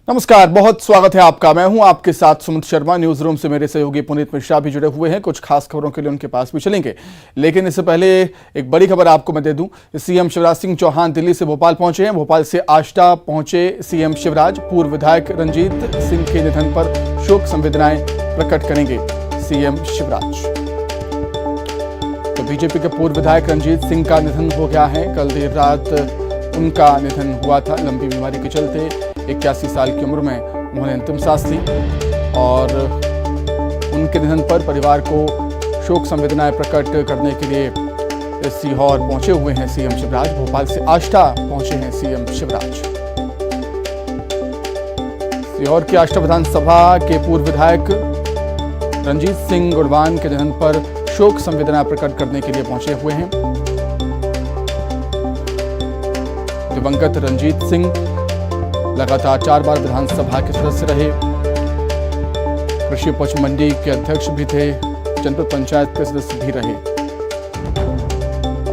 नमस्कार, बहुत स्वागत है आपका। मैं हूं आपके साथ सुमित शर्मा। न्यूज रूम से मेरे सहयोगी पुनीत मिश्रा भी जुड़े हुए हैं। कुछ खास खबरों के लिए उनके पास भी चलेंगे, लेकिन इससे पहले एक बड़ी खबर आपको मैं दे दूं। सीएम शिवराज सिंह चौहान दिल्ली से भोपाल पहुंचे हैं। भोपाल से आष्टा पहुंचे सीएम शिवराज। पूर्व विधायक रंजीत सिंह के निधन पर शोक संवेदनाएं प्रकट करेंगे सीएम शिवराज। तो बीजेपी के पूर्व विधायक रंजीत सिंह का निधन हो गया है। कल देर रात उनका निधन हुआ था। लंबी बीमारी के चलते 81 साल की उम्र में उन्होंने अंतिम सांस ली और उनके निधन पर परिवार को शोक संवेदनाएं प्रकट करने के लिए सीहोर पहुंचे हुए हैं सीएम शिवराज। भोपाल से आष्टा पहुंचे हैं सीएम शिवराज। सीहोर की आष्टा विधानसभा के पूर्व विधायक रंजीत सिंह गुणवान के निधन पर शोक संवेदना प्रकट करने के लिए पहुंचे हुए हैं। दिवंगत रंजीत सिंह लगातार 4 बार विधानसभा के सदस्य रहे। कृषि उपज मंडी के अध्यक्ष भी थे, जनपद पंचायत के सदस्य भी रहे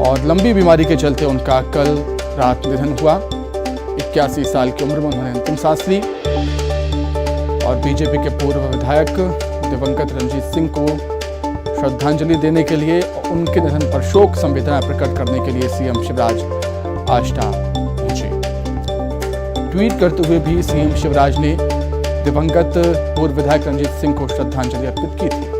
और लंबी बीमारी के चलते उनका कल रात निधन हुआ। 81 साल की उम्र में उन्होंने अंतिम सांस ली और बीजेपी के पूर्व विधायक दिवंगत रंजीत सिंह को श्रद्धांजलि देने के लिए, उनके निधन पर शोक संवेदना प्रकट करने के लिए सीएम शिवराज आष्टा पहुंचे। ट्वीट करते हुए भी सीएम शिवराज ने दिवंगत पूर्व विधायक रंजीत सिंह को श्रद्धांजलि अर्पित की थी।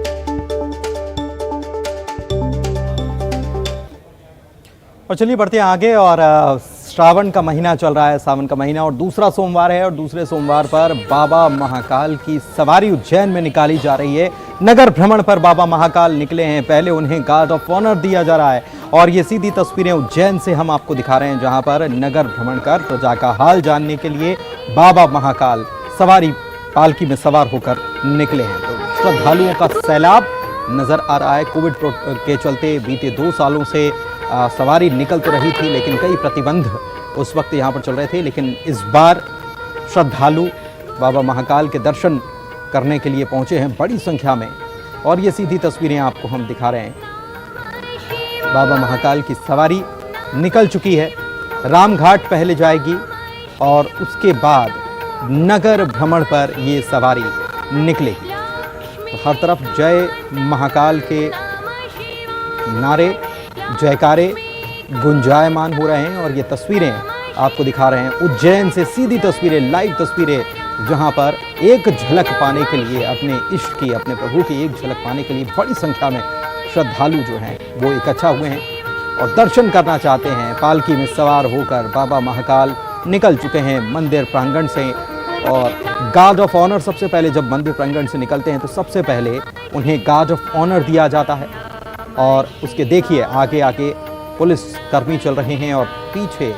और चलिए बढ़ते हैं आगे। और श्रावण का महीना चल रहा है, सावन का महीना, और दूसरा सोमवार है और दूसरे सोमवार पर बाबा महाकाल की सवारी उज्जैन में निकाली जा रही है। नगर भ्रमण पर बाबा महाकाल निकले हैं। पहले उन्हें गार्ड ऑफ ऑनर दिया जा रहा है और ये सीधी तस्वीरें उज्जैन से हम आपको दिखा रहे हैं, जहां पर नगर भ्रमण कर प्रजा का हाल जानने के लिए बाबा महाकाल सवारी पालकी में सवार होकर निकले हैं। तो श्रद्धालुओं का सैलाब नजर आ रहा है। कोविड के चलते बीते 2 सालों से सवारी निकल तो रही थी, लेकिन कई प्रतिबंध उस वक्त यहाँ पर चल रहे थे। लेकिन इस बार श्रद्धालु बाबा महाकाल के दर्शन करने के लिए पहुँचे हैं बड़ी संख्या में और ये सीधी तस्वीरें आपको हम दिखा रहे हैं। बाबा महाकाल की सवारी निकल चुकी है। रामघाट पहले जाएगी और उसके बाद नगर भ्रमण पर ये सवारी निकलेगी। तो हर तरफ जय महाकाल के नारे, जयकारे गुंजायमान हो रहे हैं और ये तस्वीरें आपको दिखा रहे हैं उज्जैन से सीधी तस्वीरें, लाइव तस्वीरें, जहां पर एक झलक पाने के लिए, अपने इष्ट की, अपने प्रभु की एक झलक पाने के लिए बड़ी संख्या में श्रद्धालु जो हैं वो इकट्ठा हुए हैं और दर्शन करना चाहते हैं। पालकी में सवार होकर बाबा महाकाल निकल चुके हैं मंदिर प्रांगण से। और गार्ड ऑफ ऑनर, सबसे पहले जब मंदिर प्रांगण से निकलते हैं तो सबसे पहले उन्हें गार्ड ऑफ ऑनर दिया जाता है और उसके देखिए आगे आगे पुलिस कर्मी चल रहे हैं और पीछे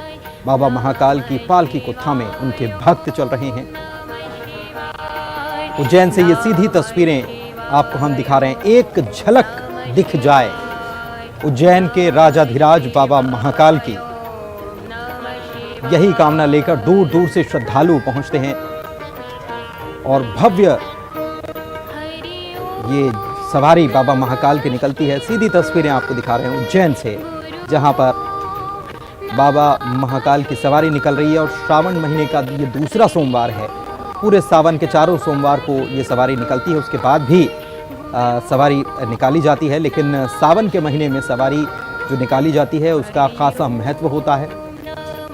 बाबा महाकाल की पालकी को थामे उनके भक्त चल रहे हैं। उज्जैन से ये सीधी तस्वीरें आपको हम दिखा रहे हैं। एक झलक दिख जाए उज्जैन के राजाधिराज बाबा महाकाल की, यही कामना लेकर दूर दूर से श्रद्धालु पहुंचते हैं और भव्य ये सवारी बाबा महाकाल की निकलती है। सीधी तस्वीरें आपको दिखा रहे हैं उज्जैन से, जहां पर बाबा महाकाल की सवारी निकल रही है। और श्रावण महीने का ये दूसरा सोमवार है। पूरे सावन के 4 सोमवार को ये सवारी निकलती है, उसके बाद भी सवारी निकाली जाती है। लेकिन सावन के महीने में सवारी जो निकाली जाती है उसका खासा महत्व होता है,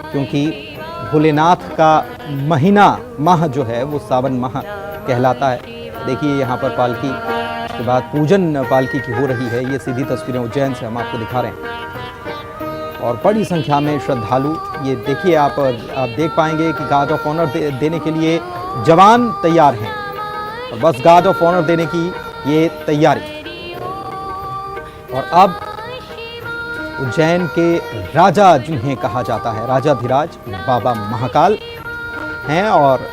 क्योंकि भोलेनाथ का माह जो है वो सावन माह कहलाता है। देखिए यहाँ पर पालकी के बाद पूजन पालकी की हो रही है। ये सीधी तस्वीरें उज्जैन से हम आपको दिखा रहे हैं और बड़ी संख्या में श्रद्धालु, ये देखिए आप देख पाएंगे कि गार्ड ऑफ ऑनर देने के लिए जवान तैयार हैं और बस गार्ड ऑफ ऑनर देने की ये तैयारी। और अब उज्जैन के राजा जिन्हें कहा जाता है, राजाधिराज बाबा महाकाल हैं और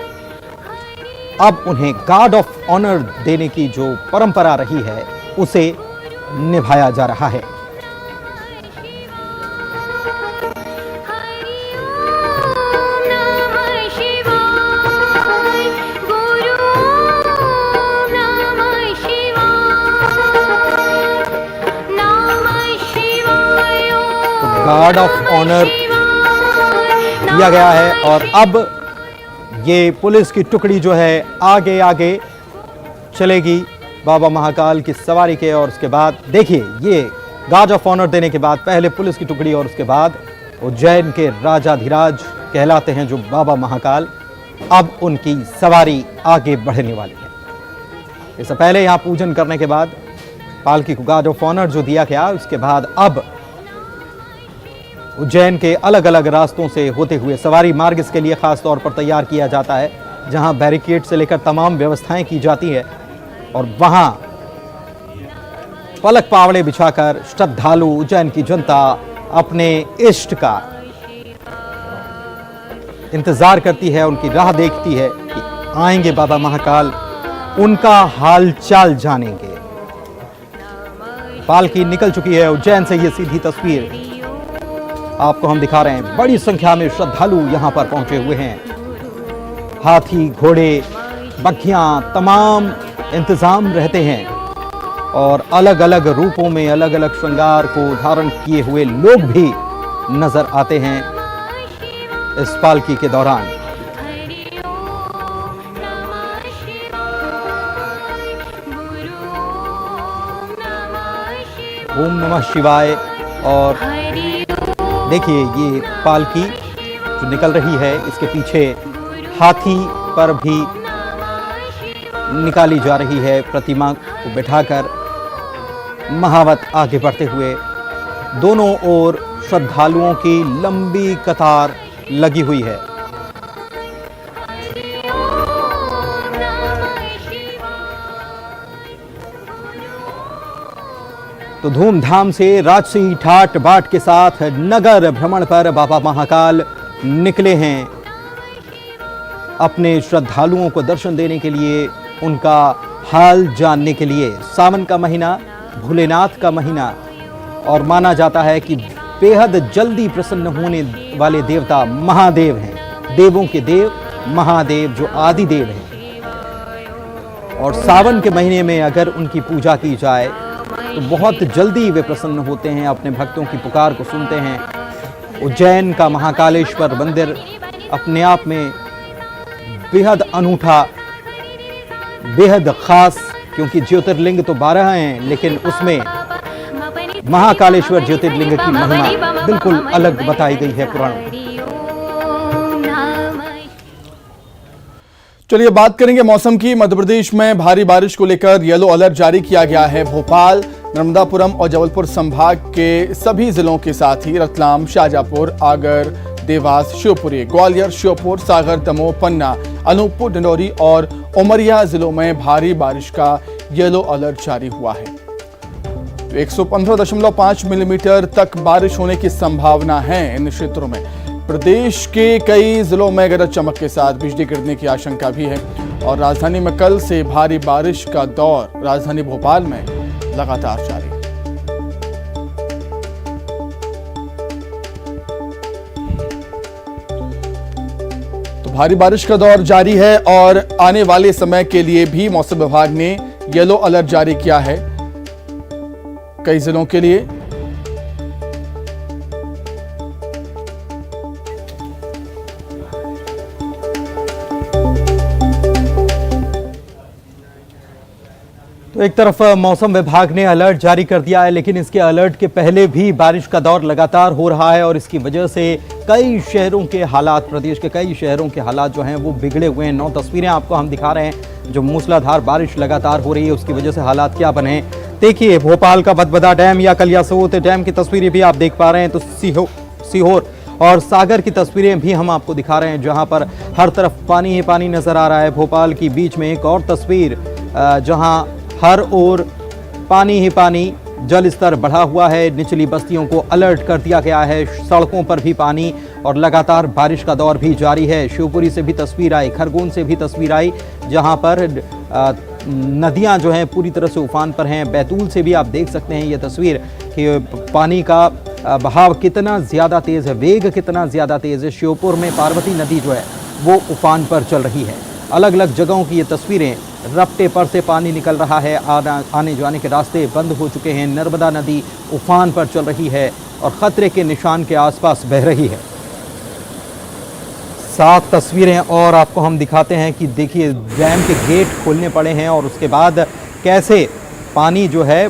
अब उन्हें गार्ड ऑफ ऑनर देने की जो परंपरा रही है उसे निभाया जा रहा है। गार्ड ऑफ ऑनर दिया गया है और अब ये पुलिस की टुकड़ी जो है आगे आगे चलेगी बाबा महाकाल की सवारी के, और उसके बाद देखिए ये गार्ड ऑफ ऑनर देने के बाद पहले पुलिस की टुकड़ी और उसके बाद उज्जैन के राजाधिराज कहलाते हैं जो बाबा महाकाल, अब उनकी सवारी आगे बढ़ने वाली है। इससे पहले यहाँ पूजन करने के बाद पालकी को गार्ड ऑफ ऑनर जो दिया गया, उसके बाद अब उज्जैन के अलग अलग रास्तों से होते हुए सवारी मार्ग इसके लिए खास तौर पर तैयार किया जाता है, जहां बैरिकेड से लेकर तमाम व्यवस्थाएं की जाती है और वहां पलक पावड़े बिछाकर श्रद्धालु उज्जैन की जनता अपने इष्ट का इंतजार करती है, उनकी राह देखती है कि आएंगे बाबा महाकाल, उनका हालचाल जानेंगे। पालकी निकल चुकी है उज्जैन से, ये सीधी तस्वीर आपको हम दिखा रहे हैं। बड़ी संख्या में श्रद्धालु यहां पर पहुंचे हुए हैं। हाथी, घोड़े, बग्घियां, तमाम इंतजाम रहते हैं और अलग अलग रूपों में अलग अलग श्रृंगार को धारण किए हुए लोग भी नजर आते हैं इस पालकी के दौरान। ओम नमः शिवाय। और देखिए ये पालकी जो निकल रही है, इसके पीछे हाथी पर भी निकाली जा रही है, प्रतिमा को बिठाकर महावत आगे बढ़ते हुए। दोनों ओर श्रद्धालुओं की लंबी कतार लगी हुई है। तो धूमधाम से राजसी ठाट बाट के साथ नगर भ्रमण पर बाबा महाकाल निकले हैं, अपने श्रद्धालुओं को दर्शन देने के लिए, उनका हाल जानने के लिए। सावन का महीना भोलेनाथ का महीना और माना जाता है कि बेहद जल्दी प्रसन्न होने वाले देवता महादेव हैं। देवों के देव महादेव जो आदि देव हैं, और सावन के महीने में अगर उनकी पूजा की जाए तो बहुत जल्दी वे प्रसन्न होते हैं, अपने भक्तों की पुकार को सुनते हैं। उज्जैन का महाकालेश्वर मंदिर अपने आप में बेहद अनूठा, बेहद खास, क्योंकि ज्योतिर्लिंग तो 12 हैं, लेकिन उसमें महाकालेश्वर ज्योतिर्लिंग की महिमा बिल्कुल अलग बताई गई है पुराणों में। चलिए बात करेंगे मौसम की। मध्य प्रदेश में भारी बारिश को लेकर येलो अलर्ट जारी किया गया है। भोपाल, नर्मदापुरम और जबलपुर संभाग के सभी जिलों के साथ ही रतलाम, शाजापुर, आगर, देवास, शिवपुरी, ग्वालियर, श्योपुर, सागर, दमोह, पन्ना, अनूपपुर, डिंडौरी और उमरिया जिलों में भारी बारिश का येलो अलर्ट जारी हुआ है। 115.5 मिलीमीटर तक बारिश होने की संभावना है इन क्षेत्रों में। प्रदेश के कई जिलों में गरज चमक के साथ बिजली गिरने की आशंका भी है और राजधानी में कल से भारी बारिश का दौर राजधानी भोपाल में लगातार जारी। तो भारी बारिश का दौर जारी है और आने वाले समय के लिए भी मौसम विभाग ने येलो अलर्ट जारी किया है कई जिलों के लिए। तो एक तरफ मौसम विभाग ने अलर्ट जारी कर दिया है, लेकिन इसके अलर्ट के पहले भी बारिश का दौर लगातार हो रहा है और इसकी वजह से कई शहरों के हालात, प्रदेश के कई शहरों के हालात जो हैं वो बिगड़े हुए हैं। 9 तस्वीरें आपको हम दिखा रहे हैं, जो मूसलाधार बारिश लगातार हो रही है उसकी वजह से हालात क्या बने। देखिए भोपाल का बदबदा डैम या कलियासोत डैम की तस्वीरें भी आप देख पा रहे हैं। तो सीहोर और सागर की तस्वीरें भी हम आपको दिखा रहे हैं, जहां पर हर तरफ पानी ही पानी नजर आ रहा है। भोपाल की बीच में एक और तस्वीर जहां हर ओर पानी ही पानी, जल स्तर बढ़ा हुआ है। निचली बस्तियों को अलर्ट कर दिया गया है, सड़कों पर भी पानी और लगातार बारिश का दौर भी जारी है। शिवपुरी से भी तस्वीर आई, खरगोन से भी तस्वीर आई, जहां पर नदियां जो हैं पूरी तरह से उफान पर हैं। बैतूल से भी आप देख सकते हैं ये तस्वीर कि पानी का बहाव कितना ज़्यादा तेज़ है, वेग कितना ज़्यादा तेज़ है। श्योपुर में पार्वती नदी जो है वो उफान पर चल रही है। अलग अलग जगहों की ये तस्वीरें, रपटे पर से पानी निकल रहा है, आने जाने के रास्ते बंद हो चुके हैं। नर्मदा नदी उफान पर चल रही है और खतरे के निशान के आसपास बह रही है। साथ तस्वीरें और आपको हम दिखाते हैं कि देखिए डैम के गेट खोलने पड़े हैं और उसके बाद कैसे पानी जो है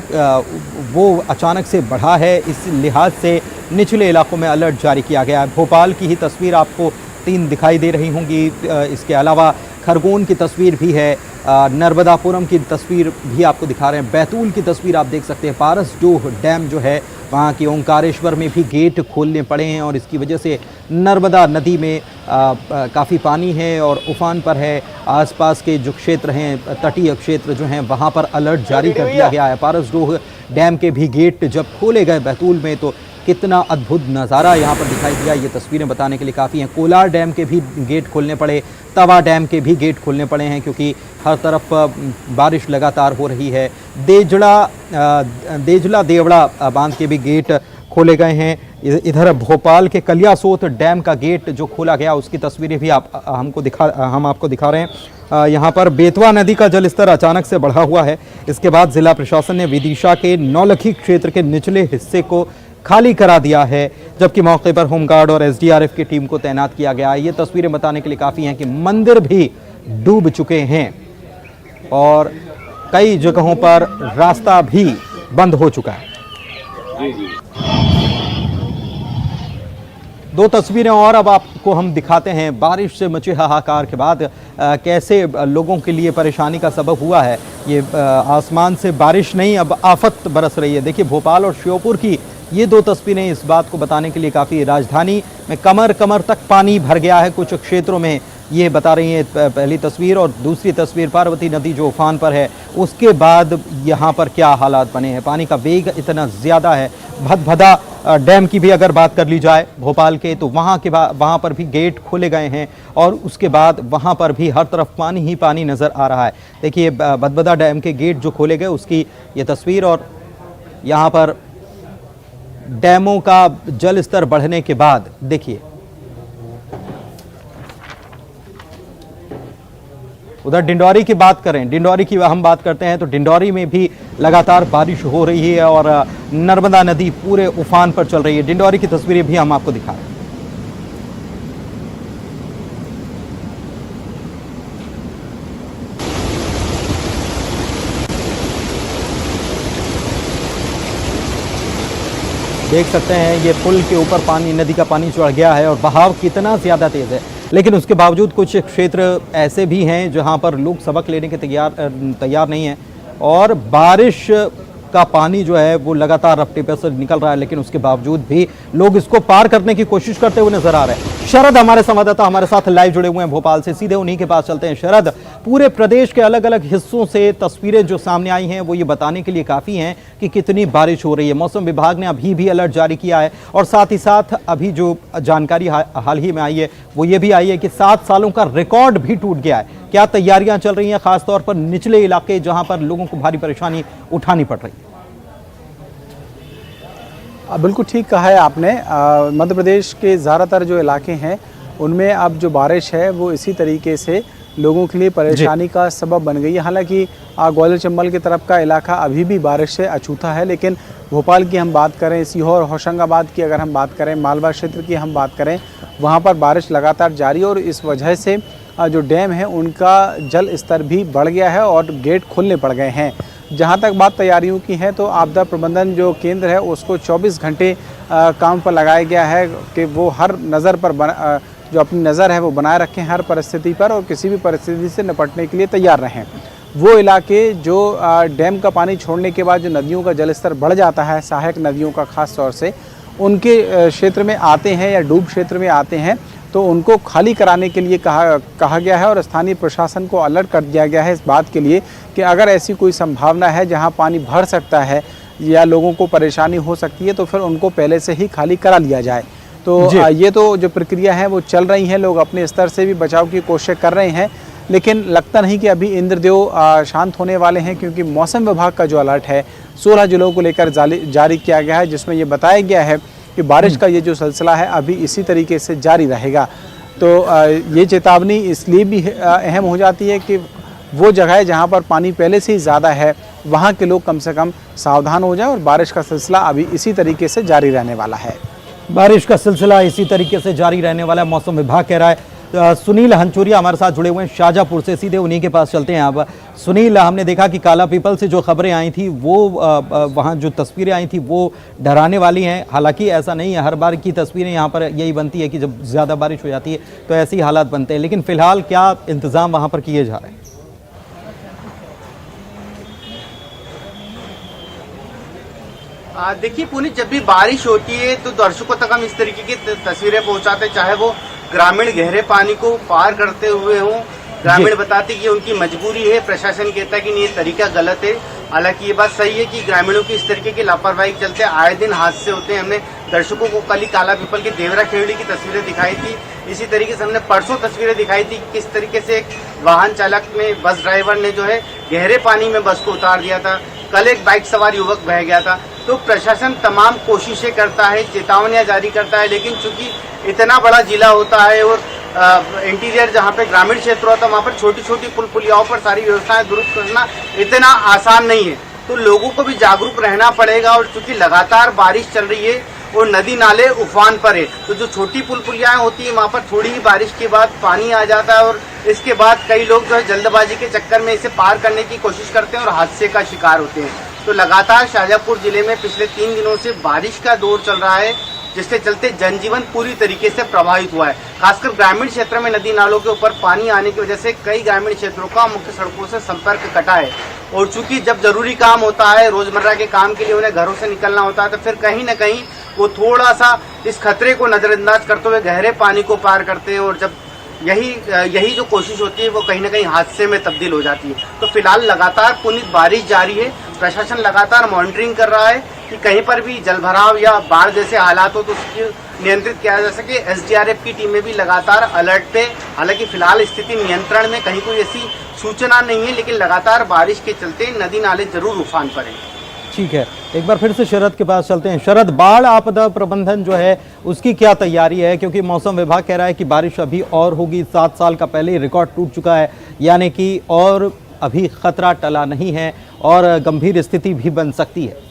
वो अचानक से बढ़ा है। इस लिहाज से निचले इलाकों में अलर्ट जारी किया गया है। भोपाल की ही तस्वीर आपको 3 दिखाई दे रही होंगी, इसके अलावा खरगोन की तस्वीर भी है, नर्मदापुरम की तस्वीर भी आपको दिखा रहे हैं, बैतूल की तस्वीर आप देख सकते हैं। पारसडोह डैम जो है वहाँ की ओंकारेश्वर में भी गेट खोलने पड़े हैं और इसकी वजह से नर्मदा नदी में काफ़ी पानी है और उफान पर है। आसपास के जो क्षेत्र हैं, तटीय क्षेत्र जो हैं, वहाँ पर अलर्ट जारी कर दिया गया है। पारसडोह डैम के भी गेट जब खोले गए बैतूल में तो कितना अद्भुत नज़ारा यहाँ पर दिखाई दिया, ये तस्वीरें बताने के लिए काफ़ी हैं। कोलार डैम के भी गेट खोलने पड़े, तवा डैम के भी गेट खोलने पड़े हैं क्योंकि हर तरफ बारिश लगातार हो रही है। देजला देवड़ा बांध के भी गेट खोले गए हैं। इधर भोपाल के कलियासोत डैम का गेट जो खोला गया उसकी तस्वीरें भी हम आपको दिखा रहे हैं। यहाँ पर बेतवा नदी का जलस्तर अचानक से बढ़ा हुआ है। इसके बाद जिला प्रशासन ने विदिशा के नौलखी क्षेत्र के निचले हिस्से को खाली करा दिया है, जबकि मौके पर होमगार्ड और एसडीआरएफ की टीम को तैनात किया गया है। ये तस्वीरें बताने के लिए काफ़ी हैं कि मंदिर भी डूब चुके हैं और कई जगहों पर रास्ता भी बंद हो चुका है। दो तस्वीरें और अब आपको हम दिखाते हैं। बारिश से मचे हाहाकार के बाद कैसे लोगों के लिए परेशानी का सबब हुआ है। ये आसमान से बारिश नहीं, अब आफत बरस रही है। देखिए भोपाल और श्योपुर की ये दो तस्वीरें इस बात को बताने के लिए काफ़ी। राजधानी में कमर कमर तक पानी भर गया है कुछ क्षेत्रों में, ये बता रही है पहली तस्वीर। और दूसरी तस्वीर पार्वती नदी जो उफान पर है उसके बाद यहाँ पर क्या हालात बने हैं। पानी का वेग इतना ज़्यादा है। भदभदा डैम की भी अगर बात कर ली जाए भोपाल के, तो वहाँ पर भी गेट खोले गए हैं और उसके बाद वहाँ पर भी हर तरफ पानी ही पानी नज़र आ रहा है। देखिए भदभदा डैम के गेट जो खोले गए उसकी ये तस्वीर और यहाँ पर डैमों का जल स्तर बढ़ने के बाद देखिए उधर डिंडौरी की बात करें, डिंडौरी की हम बात करते हैं तो डिंडौरी में भी लगातार बारिश हो रही है और नर्मदा नदी पूरे उफान पर चल रही है। डिंडौरी की तस्वीरें भी हम आपको दिखा रहे हैं। देख सकते हैं ये पुल के ऊपर पानी, नदी का पानी चढ़ गया है और बहाव कितना ज़्यादा तेज़ है। लेकिन उसके बावजूद कुछ क्षेत्र ऐसे भी हैं जहां पर लोग सबक लेने के तैयार नहीं हैं और बारिश का पानी जो है वो लगातार रफ्ते पर से निकल रहा है, लेकिन उसके बावजूद भी लोग इसको पार करने की कोशिश करते हुए नजर आ रहे हैं। शरद हमारे संवाददाता हमारे साथ लाइव जुड़े हुए हैं भोपाल से, सीधे उन्हीं के पास चलते हैं। शरद, पूरे प्रदेश के अलग अलग हिस्सों से तस्वीरें जो सामने आई हैं वो ये बताने के लिए काफ़ी हैं कि कितनी बारिश हो रही है। मौसम विभाग ने अभी भी अलर्ट जारी किया है और साथ ही साथ अभी जो जानकारी हाल ही में आई है वो ये भी आई है कि 7 सालों का रिकॉर्ड भी टूट गया है। क्या तैयारियां चल रही हैं खासतौर पर निचले इलाके जहां पर लोगों को भारी परेशानी उठानी पड़ रही है? बिल्कुल ठीक कहा है आपने। मध्य प्रदेश के ज़्यादातर जो इलाके हैं उनमें अब जो बारिश है वो इसी तरीके से लोगों के लिए परेशानी का सबब बन गई है। हालांकि ग्वालियर चंबल की तरफ का इलाका अभी भी बारिश से अछूता है, लेकिन भोपाल की हम बात करें, सीहोर होशंगाबाद की अगर हम बात करें, मालवा क्षेत्र की हम बात करें, वहाँ पर बारिश लगातार जारी और इस वजह से जो डैम है उनका जल स्तर भी बढ़ गया है और गेट खोलने पड़ गए हैं। जहाँ तक बात तैयारियों की है तो आपदा प्रबंधन जो केंद्र है उसको 24 घंटे काम पर लगाया गया है कि वो हर नज़र पर जो अपनी नज़र है वो बनाए रखें हर परिस्थिति पर और किसी भी परिस्थिति से निपटने के लिए तैयार रहें। वो इलाके जो डैम का पानी छोड़ने के बाद जो नदियों का जलस्तर बढ़ जाता है, सहायक नदियों का ख़ास तौर से, उनके क्षेत्र में आते हैं या डूब क्षेत्र में आते हैं तो उनको खाली कराने के लिए कहा गया है और स्थानीय प्रशासन को अलर्ट कर दिया गया है इस बात के लिए कि अगर ऐसी कोई संभावना है जहां पानी भर सकता है या लोगों को परेशानी हो सकती है तो फिर उनको पहले से ही खाली करा लिया जाए। तो ये तो जो प्रक्रिया है वो चल रही है, लोग अपने स्तर से भी बचाव की कोशिश कर रहे हैं, लेकिन लगता नहीं कि अभी इंद्रदेव शांत होने वाले हैं क्योंकि मौसम विभाग का जो अलर्ट है 16 जिलों को लेकर जारी किया गया है, जिसमें ये बताया गया है कि बारिश का ये जो सिलसिला है अभी इसी तरीके से जारी रहेगा। तो ये चेतावनी इसलिए भी अहम हो जाती है कि वो जगह जहाँ पर पानी पहले से ही ज़्यादा है वहाँ के लोग कम से कम सावधान हो जाएं और बारिश का सिलसिला अभी इसी तरीके से जारी रहने वाला है। बारिश का सिलसिला इसी तरीके से जारी रहने वाला है, मौसम विभाग कह रहा है। सुनील हंचुरिया हमारे साथ जुड़े हुए हैं शाहजहांपुर से, सीधे उन्हीं के पास चलते हैं। अब सुनील, हमने देखा कि काला पीपल से जो खबरें आई थी वो वहाँ जो तस्वीरें आई थी वो डराने वाली हैं। हालांकि ऐसा नहीं है, हर बार की तस्वीरें यहाँ पर यही बनती है कि जब ज़्यादा बारिश हो जाती है तो ऐसे ही हालात बनते हैं, लेकिन फिलहाल क्या इंतज़ाम वहाँ पर किए जा रहे हैं? देखिए पुनीत, जब भी बारिश होती है तो दर्शकों तक हम इस तरीके की तस्वीरें पहुंचाते हैं, चाहे वो ग्रामीण गहरे पानी को पार करते हुए हों। ग्रामीण बताते कि उनकी मजबूरी है, प्रशासन कहता है कि नहीं, ये तरीका गलत है। हालांकि ये बात सही है कि ग्रामीणों की इस तरीके की लापरवाही के चलते आए दिन हादसे होते हैं। हमने दर्शकों को कल ही काला पीपल की देवरा खेड़ी की तस्वीरें दिखाई थी। इसी तरीके से हमने परसों तस्वीरें दिखाई थी कि किस तरीके से एक वाहन चालक ने, बस ड्राइवर ने जो है गहरे पानी में बस को उतार दिया था। कल एक बाइक सवार युवक बह गया था। तो प्रशासन तमाम कोशिशें करता है, चेतावनियां जारी करता है, लेकिन चूंकि इतना बड़ा जिला होता है और इंटीरियर जहाँ पे ग्रामीण क्षेत्र होता है वहाँ पर छोटी छोटी पुल पुलियाओं पर सारी व्यवस्थाएं दुरुस्त करना इतना आसान नहीं है। तो लोगों को भी जागरूक रहना पड़ेगा। और चूंकि लगातार बारिश चल रही है और नदी नाले उफान पर है, तो जो छोटी पुल पुलियाएं होती है वहाँ पर थोड़ी ही बारिश के बाद पानी आ जाता है और इसके बाद कई लोग जो है जल्दबाजी के चक्कर में इसे पार करने की कोशिश करते हैं और हादसे का शिकार होते हैं। तो लगातार शाहजहांपुर जिले में पिछले 3 दिनों से बारिश का दौर चल रहा है, जिसके चलते जनजीवन पूरी तरीके से प्रभावित हुआ है। खासकर ग्रामीण क्षेत्र में नदी नालों के ऊपर पानी आने की वजह से कई ग्रामीण क्षेत्रों का मुख्य सड़कों से संपर्क कटा है। और चूंकि जब जरूरी काम होता है, रोजमर्रा के काम के लिए उन्हें घरों से निकलना होता है, तो फिर कहीं ना कहीं वो थोड़ा सा इस खतरे को नजरअंदाज करते हुए गहरे पानी को पार करते हैं। और जब यही जो कोशिश होती है वो कहीं ना कहीं हादसे में तब्दील हो जाती है। तो फिलहाल लगातार पुनीत बारिश जारी है। प्रशासन लगातार मॉनिटरिंग कर रहा है कि कहीं पर भी जलभराव या बाढ़ जैसे हालात हो तो उसकी नियंत्रित किया जा सके। एसडीआरएफ की टीमें भी लगातार अलर्ट पे। हालांकि फिलहाल स्थिति नियंत्रण में, कहीं कोई ऐसी सूचना नहीं है, लेकिन लगातार बारिश के चलते नदी नाले जरूर उफान पर हैं। ठीक है, एक बार फिर से शरद के पास चलते हैं। शरद, बाढ़ आपदा प्रबंधन जो है उसकी क्या तैयारी है? क्योंकि मौसम विभाग कह रहा है कि बारिश अभी और होगी। 7 साल का पहले ही रिकॉर्ड टूट चुका है, यानी कि और अभी खतरा टला नहीं है और गंभीर स्थिति भी बन सकती है।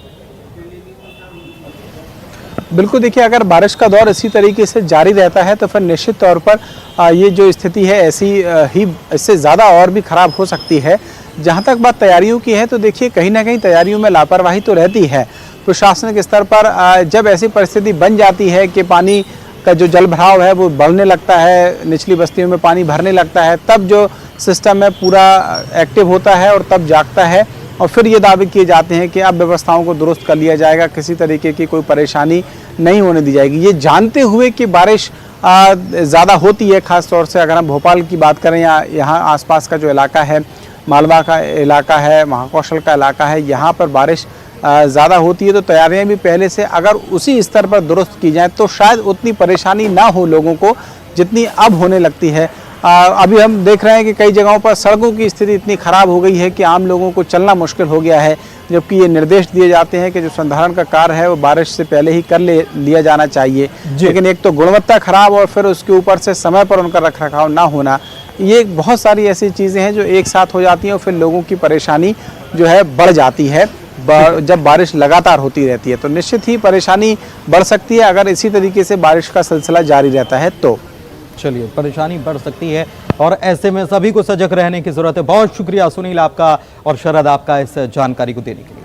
बिल्कुल, देखिए, अगर बारिश का दौर इसी तरीके से जारी रहता है तो फिर निश्चित तौर पर ये जो स्थिति है ऐसी ही, इससे ज़्यादा और भी खराब हो सकती है। जहाँ तक बात तैयारियों की है तो देखिए कहीं ना कहीं तैयारियों में लापरवाही तो रहती है। प्रशासनिक स्तर पर जब ऐसी परिस्थिति बन जाती है कि पानी का जो जल भराव है वो बढ़ने लगता है, निचली बस्तियों में पानी भरने लगता है, तब जो सिस्टम है पूरा एक्टिव होता है और तब जागता है और फिर ये दावे किए जाते हैं कि अब व्यवस्थाओं को दुरुस्त कर लिया जाएगा, किसी तरीके की कोई परेशानी नहीं होने दी जाएगी। ये जानते हुए कि बारिश ज़्यादा होती है, ख़ास तौर से अगर हम भोपाल की बात करें या यहाँ आसपास का जो इलाका है, मालवा का इलाका है, महाकौशल का इलाका है, यहाँ पर बारिश ज़्यादा होती है, तो तैयारियां भी पहले से अगर उसी स्तर पर दुरुस्त की जाए तो शायद उतनी परेशानी ना हो लोगों को जितनी अब होने लगती है। अभी हम देख रहे हैं कि कई जगहों पर सड़कों की स्थिति इतनी ख़राब हो गई है कि आम लोगों को चलना मुश्किल हो गया है, जबकि ये निर्देश दिए जाते हैं कि जो संधारण का कार्य है वो बारिश से पहले ही कर लिया जाना चाहिए। लेकिन एक तो गुणवत्ता खराब और फिर उसके ऊपर से समय पर उनका रखरखाव ना होना, ये बहुत सारी ऐसी चीज़ें हैं जो एक साथ हो जाती हैं और फिर लोगों की परेशानी जो है बढ़ जाती है जब बारिश लगातार होती रहती है। तो निश्चित ही परेशानी बढ़ सकती है अगर इसी तरीके से बारिश का सिलसिला जारी रहता है तो। चलिए, परेशानी बढ़ सकती है और ऐसे में सभी को सजग रहने की जरूरत है। बहुत शुक्रिया सुनील आपका और शरद आपका इस जानकारी को देने के लिए।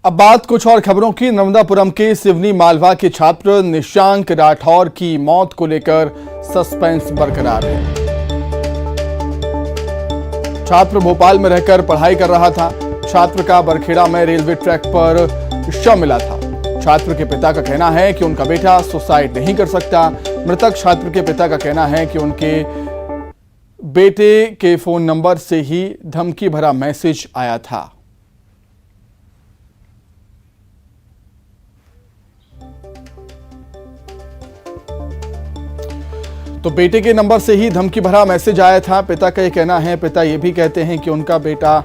अब बात कुछ और खबरों की। नर्मदापुरम के सिवनी मालवा के छात्र निशांक राठौर की मौत को लेकर सस्पेंस बरकरार है। छात्र भोपाल में रहकर पढ़ाई कर रहा था। छात्र का बरखेड़ा में रेलवे ट्रैक पर शव मिला था। छात्र के पिता का कहना है कि उनका बेटा सुसाइड नहीं कर सकता। मृतक छात्र के पिता का कहना है कि उनके बेटे के फोन नंबर से ही धमकी भरा मैसेज आया था। तो बेटे के नंबर से ही धमकी भरा मैसेज आया था, पिता का यह कहना है। पिता ये भी कहते हैं कि उनका बेटा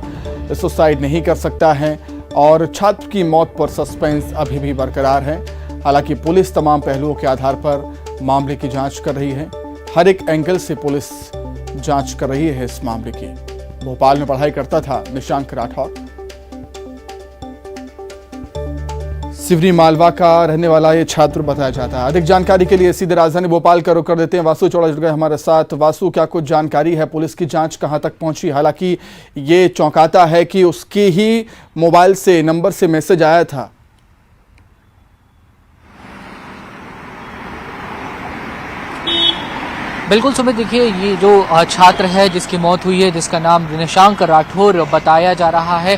सुसाइड नहीं कर सकता है और छात्र की मौत पर सस्पेंस अभी भी बरकरार है। हालांकि पुलिस तमाम पहलुओं के आधार पर मामले की जांच कर रही है। हर एक एंगल से पुलिस जांच कर रही है इस मामले की। भोपाल में पढ़ाई करता था निशांक राठौर। सिवनी मालवा का रहने वाला ये छात्र बताया जाता है। अधिक जानकारी के लिए सीधे राजधानी भोपाल का रुख कर देते हैं। वासु चौड़ा जुड़ गए हमारे साथ। वासु, क्या कुछ जानकारी है? पुलिस की जांच कहां तक पहुंची? हालांकि ये चौंकाता है कि उसके ही मोबाइल से नंबर से मैसेज आया था। बिल्कुल सुमित, देखिए ये जो छात्र है जिसकी मौत हुई है, जिसका नाम निशांक राठौर बताया जा रहा है,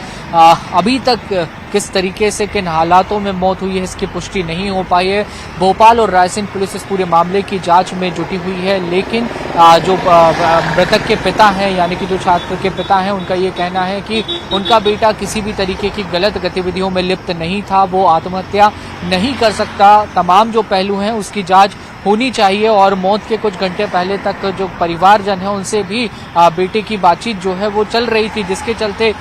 अभी तक किस तरीके से किन हालातों में मौत हुई है इसकी पुष्टि नहीं हो पाई है। भोपाल और रायसेन पुलिस इस पूरे मामले की जांच में जुटी हुई है, लेकिन जो मृतक के पिता हैं, यानी कि जो छात्र के पिता हैं, उनका ये कहना है कि उनका बेटा किसी भी तरीके की गलत गतिविधियों में लिप्त नहीं था, वो आत्महत्या नहीं कर सकता। तमाम जो पहलू हैं उसकी जांच होनी चाहिए और मौत के कुछ घंटे पहले तक जो परिवारजन है उनसे भी बेटे की बातचीत जो है वो चल रही थी, जिसके चलते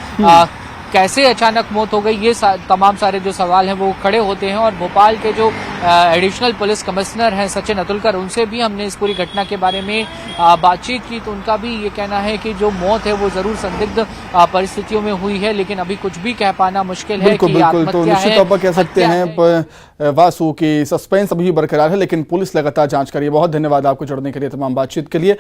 कैसे अचानक मौत हो गई, ये तमाम सारे जो सवाल हैं वो खड़े होते हैं। और भोपाल के जो एडिशनल पुलिस कमिश्नर हैं सचिन अतुलकर, उनसे भी हमने इस पूरी घटना के बारे में बातचीत की, तो उनका भी ये कहना है कि जो मौत है वो जरूर संदिग्ध परिस्थितियों में हुई है, लेकिन अभी कुछ भी कह पाना मुश्किल है कि आत्महत्या तो निश्चित तौर पर कह सकते हैं वासु की सस्पेंस अभी बरकरार है, लेकिन पुलिस लगातार जांच कर रही है। बहुत धन्यवाद आपको जुड़ने के लिए, तमाम बातचीत के लिए।